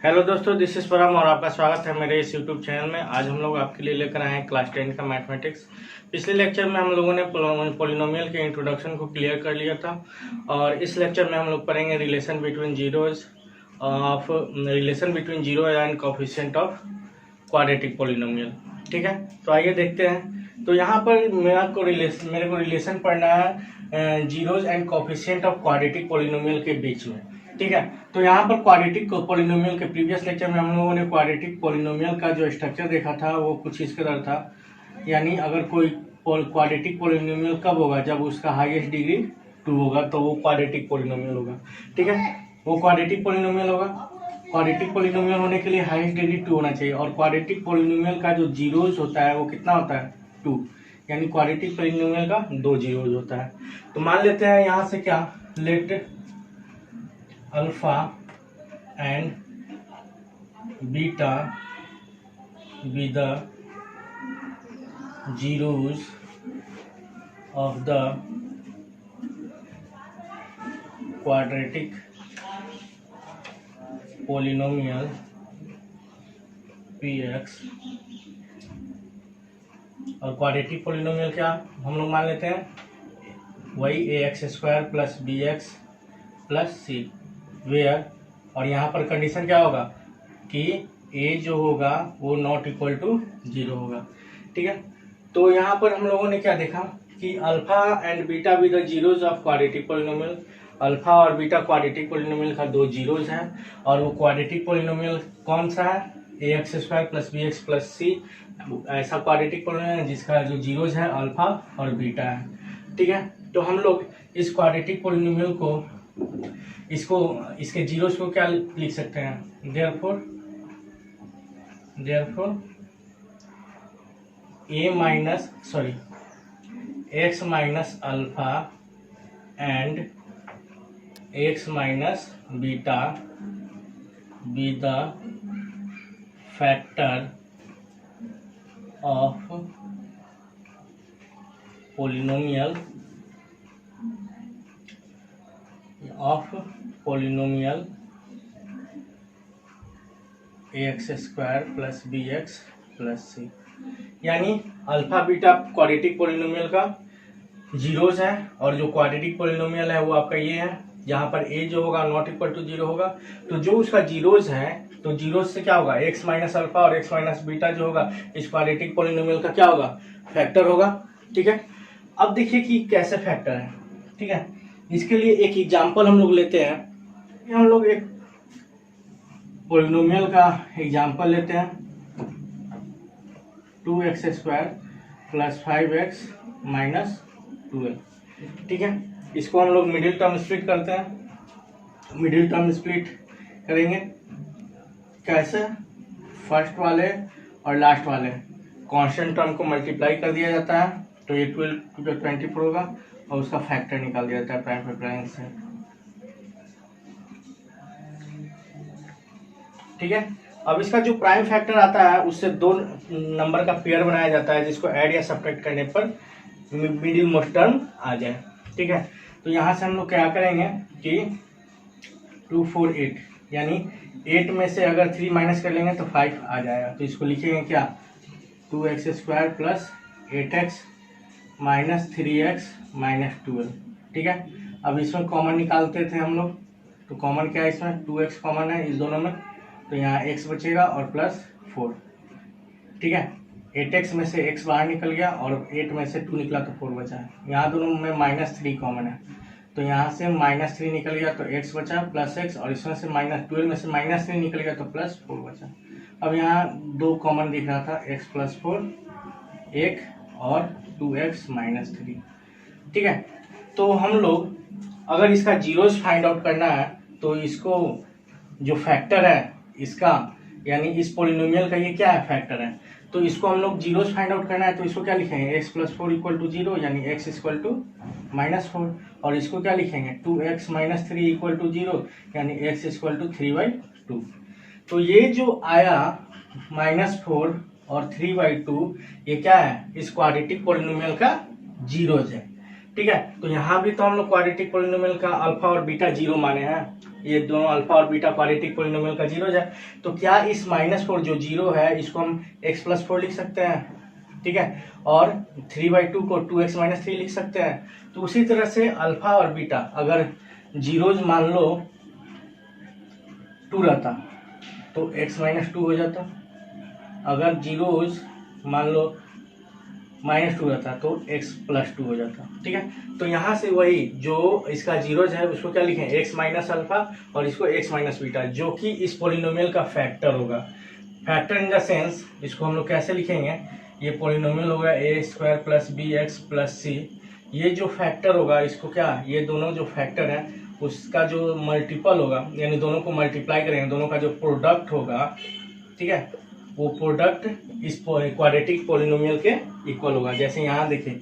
Hello दोस्तों, this is परम और आपका स्वागत है मेरे इस यूट्यूब चैनल में। आज हम लोग आपके लिए लेकर आए हैं क्लास 10 का मैथमेटिक्स। पिछले लेक्चर में हम लोगों ने पॉलिनोमियल के इंट्रोडक्शन को क्लियर कर लिया था और इस लेक्चर में हम लोग पढ़ेंगे relation between zero and coefficient of quadratic polynomial. ठीक है, तो आइए देखते हैं। तो यहाँ पर मेरे को रिलेशन पढ़ना है zeros and coefficient of quadratic polynomial के बीच में। ठीक है, तो यहाँ पर क्वाड्रेटिक पॉलिनोमियल के प्रीवियस लेक्चर में हम लोगों ने क्वाड्रेटिक पॉलिनोमियल का जो स्ट्रक्चर देखा था वो कुछ इस कदर था। यानी अगर कोई क्वाड्रेटिक पॉलिनोमियल कब होगा, जब उसका हाईएस्ट डिग्री 2 होगा तो वो क्वाड्रेटिक पॉलिनोमियल होगा। ठीक है, वो क्वाड्रेटिक पॉलिनोमियल होगा। क्वाड्रेटिक पॉलिनोमियल होने के लिए हाईएस्ट डिग्री 2 होना चाहिए और क्वाड्रेटिक पॉलिनोमियल का जो जीरोज होता है वो कितना होता है, 2। यानी क्वाड्रेटिक पॉलिनोमियल का 2 जीरोज होता है। तो मान लेते हैं यहाँ से क्या, let alpha and beta be the zeros of the quadratic polynomial px। और क्वाड्रेटिक पोलिनोमियल क्या हम लोग मान लेते हैं, वही ax² plus bx plus c where. और यहाँ पर कंडीशन क्या होगा कि a जो होगा वो नॉट इक्वल टू 0 होगा। ठीक है, तो यहाँ पर हम लोगों ने क्या देखा कि अल्फा एंड बीटा भी the zeros of quadratic polynomial. Alpha और बीटा क्वाड्रेटिक पोलिनोमियल का 2 जीरोज हैं और वो क्वाड्रेटिक पोलिनोमियल कौन सा है, ax² प्लस bx प्लस सी। ऐसा क्वाड्रेटिक पोलिनोमियल है जिसका जो जीरोज है अल्फा और बीटा है। ठीक है, तो हम लोग इस क्वाड्रेटिक पोलिनोमियल को इसके जीरोज को क्या लिख सकते हैं, therefore x minus alpha and x minus beta be the factor of polynomial ax² plus bx plus c. यानी अल्फा बीटा क्वाड्रेटिक पोलिनोमियल का जीरोज है और जो क्वाड्रेटिक पोलिनोमियल है वो आपका ये है, जहां पर a जो होगा नॉट इक्वल टू 0 होगा। तो जो उसका जीरोज है तो जीरोज से क्या होगा, x माइनस अल्फा और x माइनस बीटा जो होगा इस क्वाड्रेटिक पोलिनोमियल का क्या होगा, फैक्टर होगा। ठीक है, अब देखिए कि कैसे फैक्टर है। ठीक है, इसके लिए एक एग्जांपल हम लोग लेते हैं। हम लोग एक पॉलिनोमियल का एग्जांपल लेते हैं, 2x² प्लस 5x माइनस 12। ठीक है, इसको हम लोग मिडिल टर्म स्प्लिट करते हैं। मिडिल टर्म स्प्लिट करेंगे कैसे, फर्स्ट वाले और लास्ट वाले कांस्टेंट टर्म को मल्टीप्लाई कर दिया जाता है तो ये 12 टू द 24 होगा और उसका फैक्टर निकाल दिया जाता है प्राइम फैक्टराइज से। ठीक है, अब इसका जो प्राइम फैक्टर आता है उससे 2 नंबर का पेयर बनाया जाता है जिसको ऐड या सब्ट्रैक्ट करने पर मिडिल मोस्ट टर्म आ जाए। ठीक है, तो यहाँ से हम लोग क्या करेंगे कि 2 4 8, यानी 8 में से अगर 3 माइनस कर लेंगे तो 5 आ जाएगा। तो इसको लिखेंगे क्या, 2x² plus 8x minus 3x minus 12। ठीक है, अब इसमें कॉमन निकालते थे हम लोग, तो कॉमन क्या है इसमें, 2x कॉमन है इस दोनों में, तो यहाँ x बचेगा और प्लस 4। ठीक है, 8x में से x बाहर निकल गया और 8 में से 2 निकला तो 4 बचा है। यहाँ दोनों में -3 कॉमन है तो यहाँ से -3 निकल गया तो x बचा प्लस x, और इसमें से -12 में से -3 निकल गया तो प्लस 4 बचा। अब यहाँ 2 कॉमन दिख रहा था, x प्लस 4 1 और 2x माइनस 3। ठीक है, तो हम लोग अगर इसका जीरोस फाइंड आउट करना है तो इसको जो फैक्टर है इसका, यानी इस पॉलिनोमियल का ये क्या है, फैक्टर है, तो इसको हम लोग जीरोस फाइंड आउट करना है तो इसको क्या लिखेंगे, x प्लस 4 इक्वल टू 0, यानी x इक्वल टू -4। और इसको क्या लिखेंगे, 2x माइनस 3 इक्वल टू 0, यानी x इक्वल टू 3/2। तो ये जो आया -4 और 3/2 ये क्या है, इस क्वाड्रेटिक पॉलिनोमियल का जीरोज है। ठीक है, तो यहाँ भी तो हम लोग क्वाड्रेटिक पॉलिनोमियल का अल्फा और बीटा 0 माने हैं, ये दोनों अल्फा और बीटा क्वाड्रेटिक पोलिनोमियल का जीरो है। तो क्या इस -4 जो जीरो है इसको हम x+4 लिख सकते हैं, ठीक है, और 3/2 को 2x-3 लिख सकते हैं। तो उसी तरह से अल्फा और बीटा अगर जीरोज मान लो 2 रहता तो x-2 हो जाता, अगर जीरोज मान लो -2 रहता तो x+2 हो जाता, ठीक है। तो यहाँ से वही जो इसका जीरोज है उसको क्या लिखें, x माइनस अल्फा और इसको x माइनस बीटा, जो कि इस पोलिनोमियल का फैक्टर होगा। फैक्टर इन द सेंस इसको हम लोग कैसे लिखेंगे, ये पोलिनोमियल होगा a² + bx + c, ये जो फैक्टर होगा इसको क्या, ये दोनों जो फैक्टर हैं उसका जो मल्टीपल होगा, यानी दोनों को मल्टीप्लाई करेंगे, दोनों का जो प्रोडक्ट होगा, ठीक है, वो प्रोडक्ट इस क्वाड्रेटिक पोलिनोमियल के इक्वल होगा। जैसे यहाँ देखिए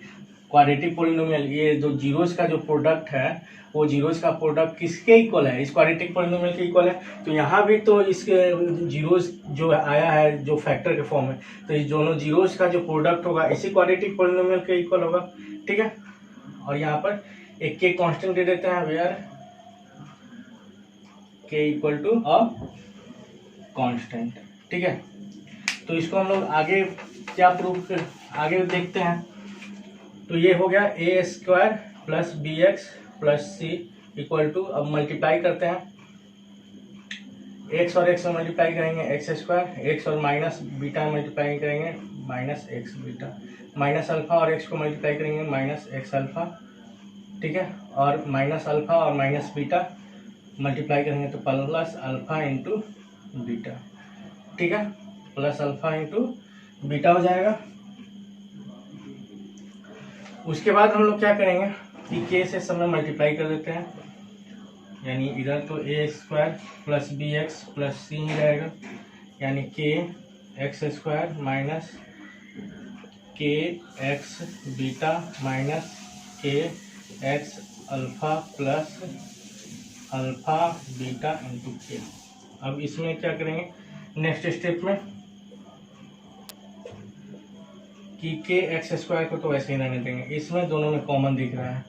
क्वाड्रेटिक पोलिनोमियल, ये जो जीरोज का जो प्रोडक्ट है वो जीरोज का प्रोडक्ट किसके इक्वल है, इस क्वाड्रेटिक पोलिनोमियल के इक्वल है। तो यहाँ भी तो इसके जीरोज जो आया है जो फैक्टर के फॉर्म में, तो इस दोनों जीरोज का जो प्रोडक्ट होगा इसी क्वाड्रेटिक पोलिनोमियल के इक्वल होगा, ठीक है। और यहाँ पर एक के कांस्टेंट दे देते हैं, वेयर के इक्वल टू अ कांस्टेंट, ठीक है। तो इसको हम लोग आगे क्या प्रूफ आगे देखते हैं। तो ये हो गया a² + bx + c equal to, अब मल्टीप्लाई करते हैं, x और x में मल्टीप्लाई करेंगे x², x और माइनस बीटा में मल्टीप्लाई करेंगे -x बीटा, माइनस अल्फा और x को मल्टीप्लाई करेंगे -x अल्फा, ठीक है, और माइनस अल्फा और माइनस बीटा मल्टीप्लाई करेंगे तो प्लस अल्फा इंटू बीटा, ठीक है, प्लस अल्फा इंटू बीटा हो जाएगा। उसके बाद हम लोग क्या करेंगे कि के से सब में मल्टीप्लाई कर देते हैं, यानी इधर तो a² + bx + c ही रहेगा, यानी k x² minus k x beta minus k x alpha plus alpha beta into के। अब इसमें क्या करेंगे नेक्स्ट स्टेप में कि के x² को तो वैसे ही रहने देंगे, इसमें दोनों में कॉमन दिख रहा है,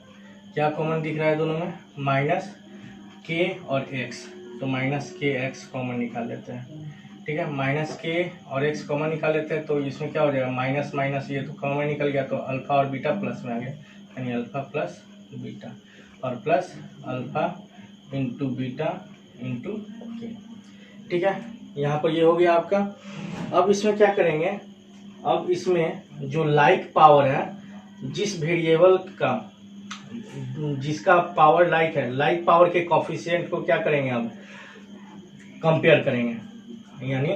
क्या कॉमन दिख रहा है दोनों में, -k और x, तो -kx कॉमन निकाल लेते हैं, ठीक है, -k और x कॉमन निकाल लेते हैं। तो इसमें क्या हो जाएगा माइनस माइनस ये तो कॉमन निकल गया, तो अल्फा और बीटा प्लस में आ गया, यानी अल्फा प्लस बीटा और plus alpha into beta into के, ठीक है। यहाँ पर ये हो गया आपका। अब इसमें क्या करेंगे, अब इसमें जो लाइक पावर है जिस वेरिएबल का जिसका पावर लाइक है, लाइक पावर के कोफिशिएंट को क्या करेंगे, अब कंपेयर करेंगे, यानी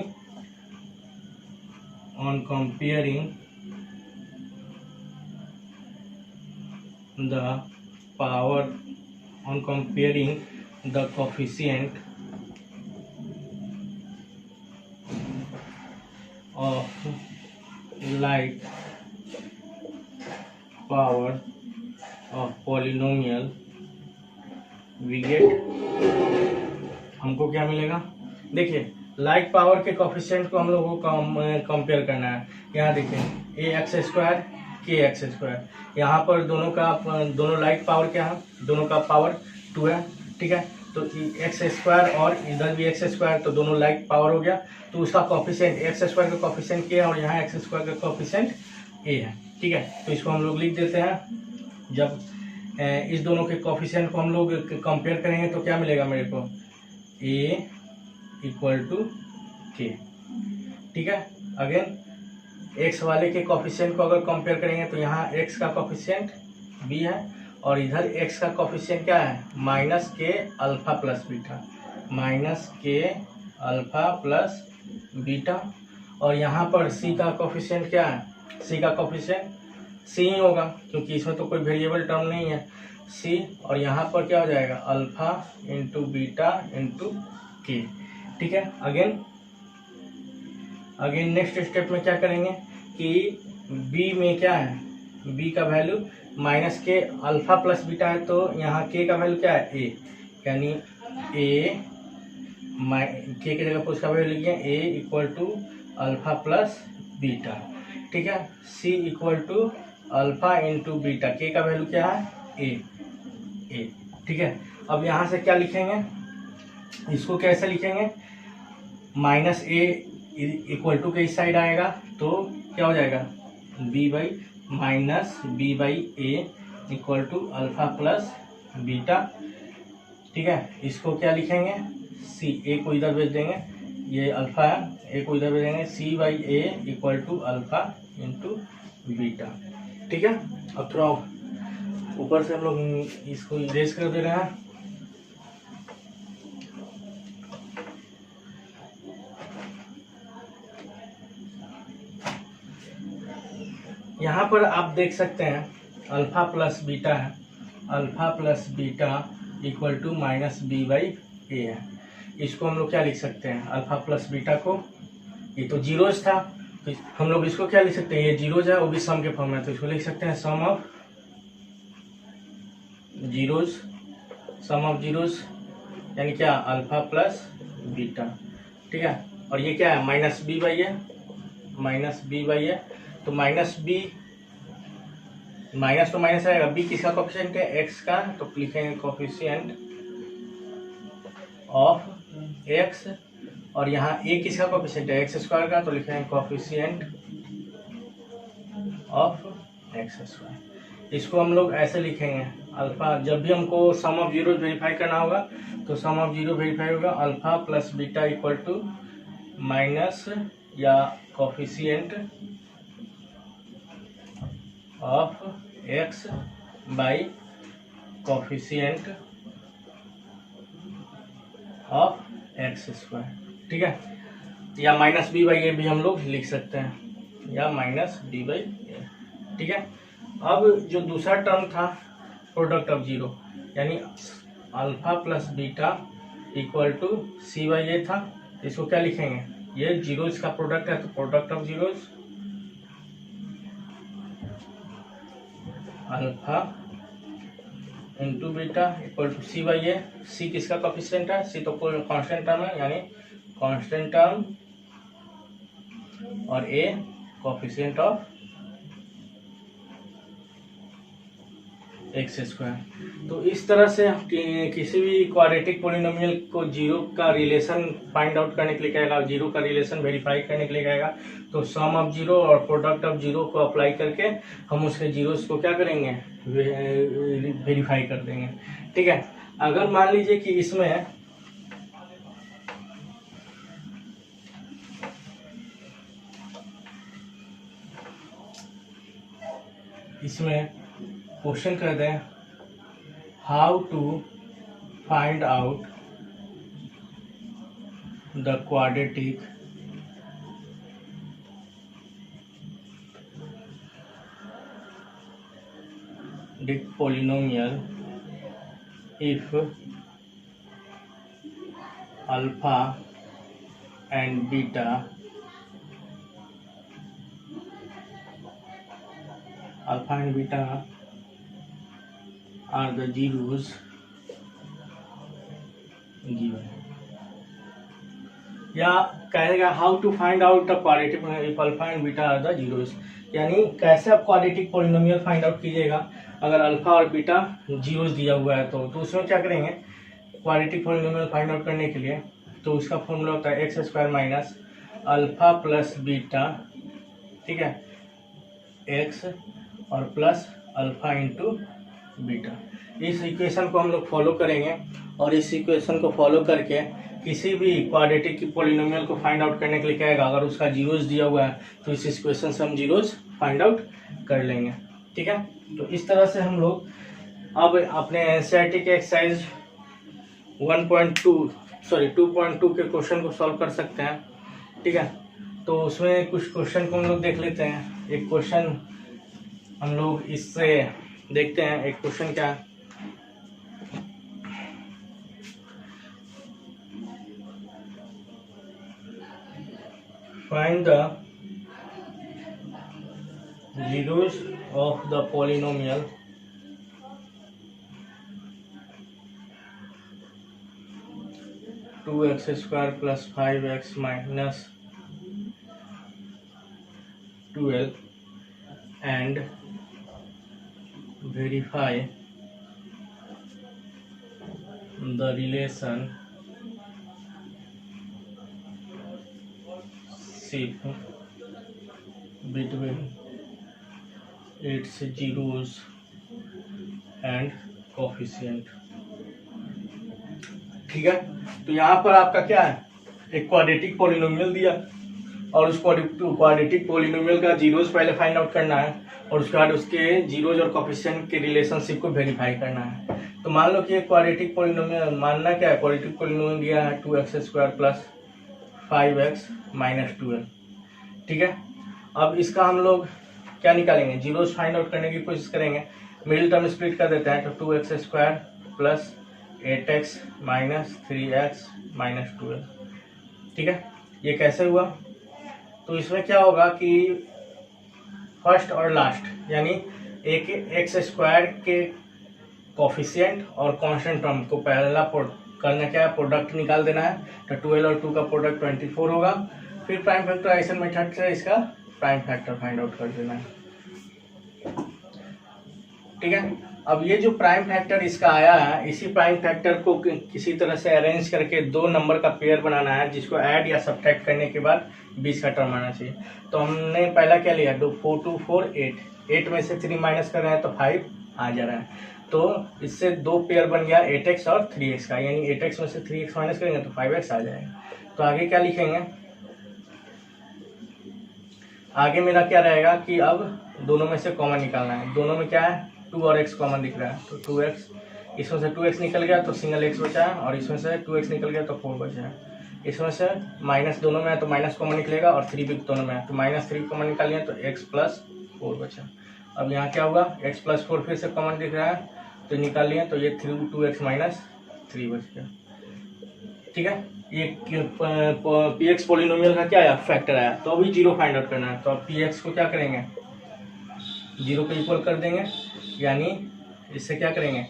on comparing the power, on comparing the coefficient of like power of polynomial we get, हमको क्या मिलेगा, देखिए लाइक पावर के कोफिशिएंट को हम लोगों को कंपेयर करना है। यहाँ देखिए ax² kx², यहाँ पर दोनों लाइक पावर क्या है, दोनों का पावर 2 है, ठीक है, तो x² और इधर भी x², तो दोनों लाइक पावर हो गया, तो उसका कोफिशिएंट x² का कोफिशिएंट k है और यहाँ x² का कोफिशिएंट a है, ठीक है। तो इसको हम लोग लिख देते हैं, जब इस दोनों के कोफिशिएंट को हम लोग कंपेयर करेंगे तो क्या मिलेगा मेरे को, a = k, ठीक है। अगेन x वाले के कोफिशिएंट को अगर कंपेयर करेंगे तो यहाँ x का कोफिशिएंट b है और इधर x का कोफिशिएंट क्या है, -k alpha plus beta, -k alpha plus beta, और यहाँ पर c का कोफिशिएंट क्या है, c का कोफिशिएंट c ही होगा क्योंकि इसमें तो कोई वेरिएबल टर्म नहीं है, c, और यहाँ पर क्या हो जाएगा अल्फा इंटू बीटा इंटू के, ठीक है। अगेन नेक्स्ट स्टेप में क्या करेंगे कि b में क्या है, b का value -k alpha plus beta है, तो यहाँ k का वैल्यू क्या है a, यानी a k की जगह पर उसका वैल्यू लिखिए a = अल्फा प्लस बीटा, ठीक है, c = alpha into beta, k का वैल्यू क्या है a, ठीक है। अब यहाँ से क्या लिखेंगे, इसको कैसे लिखेंगे, माइनस ए इक्वल टू के इस साइड आएगा तो क्या हो जाएगा, b by minus b by a equal to alpha plus beta. ठीक है, इसको क्या लिखेंगे, सी, ए को इधर भेज देंगे, ये अल्फा है, ए को इधर भेज देंगे, c by a equal to alpha into beta. ठीक है, अब थोड़ा ऊपर से हम लोग इसको इरेज कर दे रहे हैं। यहाँ पर आप देख सकते हैं अल्फा प्लस बीटा है, alpha plus beta equal to minus b by a है। इसको हम लोग क्या लिख सकते हैं, अल्फा प्लस बीटा को, ये तो जीरोज था तो हम लोग इसको क्या लिख सकते हैं, ये जीरोज है वो भी सम के फॉर्म में, तो इसको लिख सकते हैं sum of zeros, sum of zeros यानी क्या, अल्फा प्लस बीटा। ठीक है, और ये क्या है, माइनस बी बाई है, माइनस बी बाई है, तो माइनस बी, माइनस तो माइनस आएगा, बी किसका कोफिशिएंट है, एक्स का, तो लिखेंगे कोफिशिएंट ऑफ एक्स, और यहाँ ए किसका कोफिशिएंट है, एक्स स्क्वायर का, तो लिखेंगे कोफिशिएंट ऑफ एक्स स्क्वायर। इसको हम लोग ऐसे लिखेंगे, अल्फा, जब भी हमको सम ऑफ जीरो वेरीफाई करना होगा तो सम ऑफ जीरो वेरीफाई होगा alpha plus beta equal to minus या coefficient of x by coefficient of x square. ठीक है, या माइनस बी बाई ए भी हम लोग लिख सकते हैं, या माइनस बी बाई ए। ठीक है, अब जो दूसरा टर्म था प्रोडक्ट ऑफ जीरो, यानी alpha plus beta equal to c by a था, इसको क्या लिखेंगे, ये जीरोज का प्रोडक्ट है तो product of zeros alpha into beta equal to c by a. C किसका कोफिशिएंट है, सी तो कोई कांस्टेंट टर्म है यानी कांस्टेंट टर्म, और ए कोफिशिएंट ऑफ एक्स स्क्वायर। तो इस तरह से किसी भी क्वाड्रेटिक पॉलिनोमियल को जीरो का रिलेशन फाइंड आउट करने के लिए कहेगा, जीरो का रिलेशन वेरीफाई करने के लिए कहेगा, तो सम ऑफ जीरो और प्रोडक्ट ऑफ जीरो को अप्लाई करके हम उसके जीरोस को क्या करेंगे, वेरीफाई कर देंगे। ठीक है, अगर मान लीजिए कि इसमें क्वेश्चन कर दें, how to find out the quadratic polynomial if alpha and beta are the zeros given, या कहेगा how to find out the quadratic if alpha and beta are the zeros, यानी कैसे आप क्वाड्रेटिक पॉलिनोमियल फाइंड आउट कीजिएगा अगर alpha और beta zeros दिया हुआ है तो उसमें क्या करेंगे, क्वाड्रेटिक पॉलिनोमियल फाइंड आउट करने के लिए तो उसका फॉर्मूला होता है x square minus alpha plus beta, ठीक है, एक्स और प्लस अल्फा इंटू बीटा। इस इक्वेशन को हम लोग फॉलो करेंगे और इस इक्वेशन को फॉलो करके किसी भी क्वाड्रेटिक पॉलिनोमियल को फाइंड आउट करने के लिए कहेगा, अगर उसका जीरोस दिया हुआ है तो इस इक्वेशन से हम जीरोस फाइंड आउट कर लेंगे। ठीक है, तो इस तरह से हम लोग अब अपने एनसीईआरटी के एक्सरसाइज 2.2 के क्वेश्चन को सॉल्व कर सकते हैं। ठीक है, तो उसमें कुछ क्वेश्चन को हम लोग देख लेते हैं। एक क्वेश्चन हम लोग इससे देखते हैं, एक क्वेश्चन क्या है, find the zeros of the polynomial two x square plus 5x minus 12 and verify the relation relationship between its zeros and coefficient। ठीक है, तो यहाँ पर आपका क्या है, एक क्वाड्रेटिक पॉलिनोमियल दिया और उस क्वाड्रेटिक पॉलिनोमियल का जीरोस पहले फाइंड आउट करना है और उसके बाद उसके जीरोज और कोएफिशिएंट के रिलेशनशिप को वेरीफाई करना है। तो मान लो कि एक क्वाड्रेटिक पॉलिनोमियल, मानना क्या है, क्वाड्रेटिक पॉलिनोमियल दिया है 2x² प्लस 5x माइनस 12। ठीक है, अब इसका हम लोग क्या निकालेंगे, जीरोस फाइंड आउट करने की कोशिश करेंगे। मिडिल टर्म स्प्लिट कर देते हैं, तो 2x² plus 8x minus 3x minus 12। ठीक है, ये कैसे हुआ, तो इसमें क्या होगा कि फर्स्ट और लास्ट यानी एक x² के कोफिशिएंट और कांस्टेंट टर्म को पहला करना क्या है, प्रोडक्ट निकाल देना है। तो 12 और 2 का प्रोडक्ट 24 होगा। फिर प्राइम फैक्टराइजेशन मेथड से इसका प्राइम फैक्टर फाइंड आउट कर देना है। ठीक है, अब ये जो प्राइम फैक्टर इसका आया है, इसी प्राइम फैक्टर को किसी तरह से अरेंज करके दो नंबर का पेयर बनाना है, जिसको ऐड या सब्ट्रैक्ट करने के बाद 20 का टर्म आना चाहिए। तो हमने पहला क्या लिया, 4 2 4 8 में से 3 माइनस कर रहे हैं तो 5 आ जा रहा है। तो इससे दो पेयर बन गया 8x और 3x का, यानी 8x में से 3x माइनस करेंगे तो 5x आ जाएगा। तो आगे क्या लिखेंगे, आगे मेरा क्या रहेगा कि अब दोनों में से कॉमन निकालना है। दोनों में क्या है, 2 और x कॉमन दिख रहा है, तो 2x, इसमें से 2x निकल गया तो सिंगल x बचा है, और इसमें से 2x निकल गया तो 4 बचा है। इसमें से माइनस दोनों में है तो माइनस कॉमन निकलेगा, और 3 भी दोनों में है तो -3 कॉमन निकाल लिया तो x प्लस 4 बचा। अब यहाँ क्या हुआ, x प्लस 4 फिर से कॉमन दिख रहा है तो निकाल लिया, तो ये 2x माइनस 3 बच गया। ठीक है, ये px पॉलिनोमियल का क्या आया, फैक्टर आया। तो अभी जीरो फाइंड आउट करना है, तो अब px को क्या करेंगे, जीरो को इक्वल कर देंगे, यानी इससे क्या करेंगे,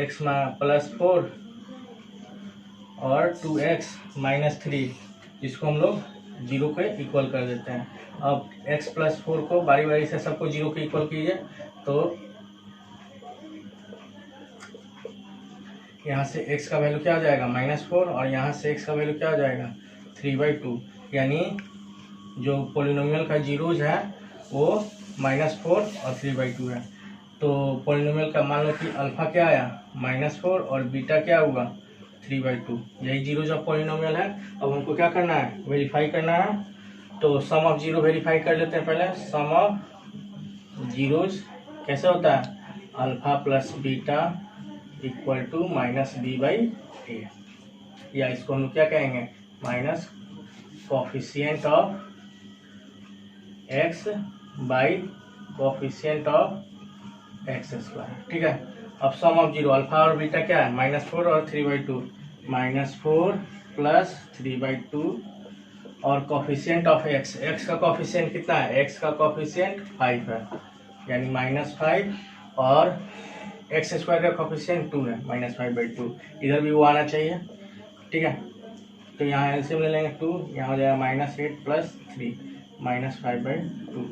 x प्लस 4 और 2x माइनस 3, इसको हम लोग जीरो के इक्वल कर देते हैं। अब x प्लस 4 को बारी बारी से सबको जीरो के इक्वल कीजिए, तो यहाँ से x का वैल्यू क्या हो जाएगा, -4, और यहाँ से x का वैल्यू क्या हो जाएगा, 3/2। यानी जो पॉलिनोमियल का जीरोज है वो -4 और 3/2 है। तो पॉलिनोमियल का मान लो कि अल्फा क्या आया, -4, और बीटा क्या हुआ, 3/2। यही जीरोज ऑफ पॉलिनोमियल है। अब हमको क्या करना है, वेरीफाई करना है। तो सम ऑफ जीरो वेरीफाई कर लेते हैं पहले। सम ऑफ जीरोज कैसे होता है, alpha plus beta equal to -b/a, या इसको हम क्या कहेंगे, minus coefficient of x by coefficient of x²। ठीक है, अब सम ऑफ जीरो, अल्फा और बीटा क्या है, -4 और 3/2, -4 प्लस 3/2, और कोफिशिएंट ऑफ x का कोफिशिएंट कितना है, x का कोफिशिएंट 5 है, यानी -5, और x² का कोफिशिएंट 2 है, -5/2। इधर भी वो आना चाहिए। ठीक है, तो यहाँ एलसीएम ले लेंगे 2, यहाँ हो जाएगा -8 प्लस 3 -5/2,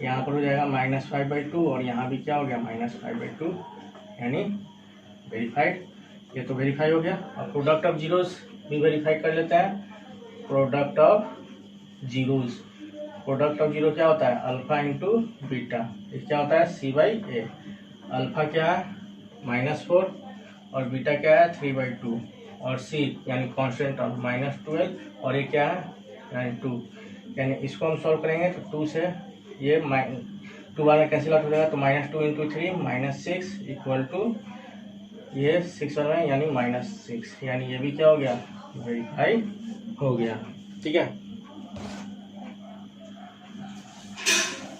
यहाँ पर हो जाएगा -5/2, और यहाँ भी क्या हो गया, -5/2, यानी वेरीफाइड। ये तो वेरीफाई हो गया। अब प्रोडक्ट ऑफ जीरोस भी वेरीफाई कर लेते हैं। Product of zeros, product of zero क्या होता है, अल्फा इंटू बीटा, ये क्या होता है, c/a। अल्फा क्या है, -4, और बीटा क्या है, 3/2, और c यानी कांस्टेंट टर्म -12, और ये क्या है, यानी 2। यानी इसको हम सॉल्व करेंगे तो 2 से ये 2 बार में कैंसिल आउट हो जाएगा, तो -2 इंटू 3 -6 इक्वल टू ये 6 बार में, यानी -6, यानी ये भी क्या हो गया, वेरीफाई हो गया। ठीक है,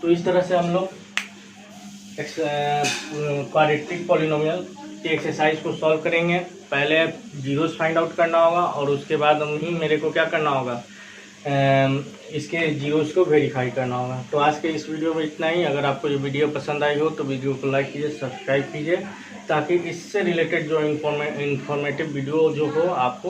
तो इस तरह से हम लोग क्वाड्रेटिक पॉलिनोमियल की एक्सरसाइज को सॉल्व करेंगे। पहले जीरोस फाइंड आउट करना होगा, और उसके बाद ही मेरे को क्या करना होगा, इसके जीरोस को वेरीफाई करना होगा। तो आज के इस वीडियो में इतना ही। अगर आपको ये वीडियो पसंद आई हो तो वीडियो को लाइक कीजिए, सब्सक्राइब कीजिए, ताकि इससे रिलेटेड जो इन्फॉर्मेटिव वीडियो जो हो आपको